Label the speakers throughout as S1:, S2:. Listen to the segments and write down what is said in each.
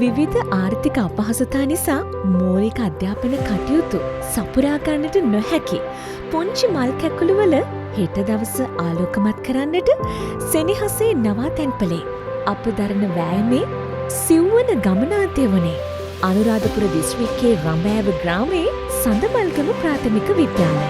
S1: විවිධ ආර්ථික අපහසුතා නිසා මූලික අධ්‍යාපන කටයුතු සපුරා ගන්නට නොහැකි පුංචි මල් කැකුළුවල හෙට දවස ආලෝකමත් කරන්නට සෙනෙහසේ නවාතැන්පලේ අප දරන වෑයමේ සිව්වන ගමනාන්තය වනේ අනුරාධපුර දිස්ත්‍රික්කයේ රඹෑව ග්‍රාමයේ සඳමල්ගම ප්‍රාථමික විද්‍යාලය.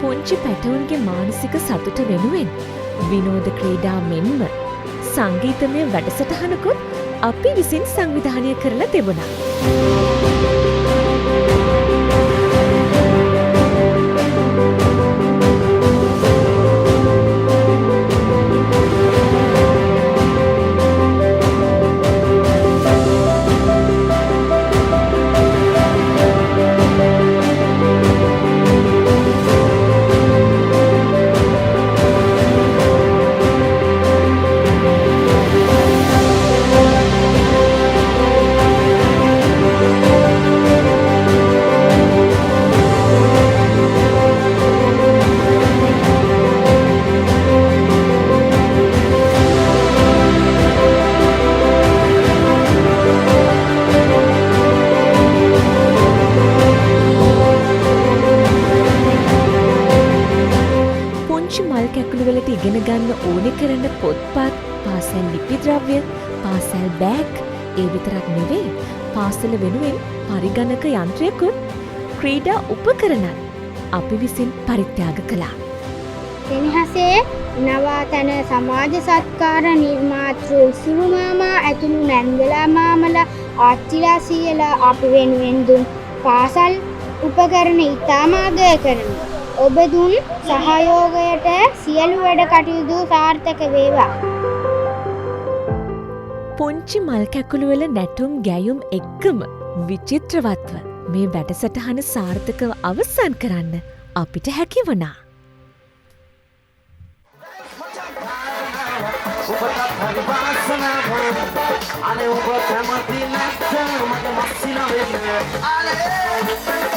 S1: පුංචි පැටවුන්ගේ මානසික සතුට වෙනුවෙන් විනෝද ක්‍රීඩා මෙන්ම සංගීතමය වැඩසටහනකුත් අපි විසින් සංවිධානය කරලා තිබුණා. කැකුළුවලට ඉගෙන ගන්න ඕනෙ කරන පොත්පත්, පාසැල් ලිපිද්‍රව්‍ය, පාසැල් බෑග් ඒ විතරක් නෙවෙයි පාසල වෙනුවෙන් පරිගණක යන්ත්‍රයකුත් ක්‍රීඩා උපකරණත් අපි විසින් පරිත්‍යාග කළා.
S2: සෙනෙහසේ නවාතැන සමාජ සත්කාර නිර්මාතෘ ඉසුරු මාමා ඇතුළු නැන්දලා මාමලා ආච්චිලා සීයලා අපි වෙනුවෙන් දුන් පාසල් උපකරණ ඉතාම අගය කරනවා. ඔබ දුන් සහයෝගයට සියලු වැඩ කටයුතු සාර්ථක වේවා.
S1: පුංචි මල් කැකුළුවල නැටුම් ගැයුම් එක්කම විචිත්‍රවත්ව මේ වැඩසටහන සාර්ථකව අවසන් කරන්න අපිට හැකි වුණා.
S3: අනේ ඔබ කැමති නැත්නම් මට මස්සින වෙන්න.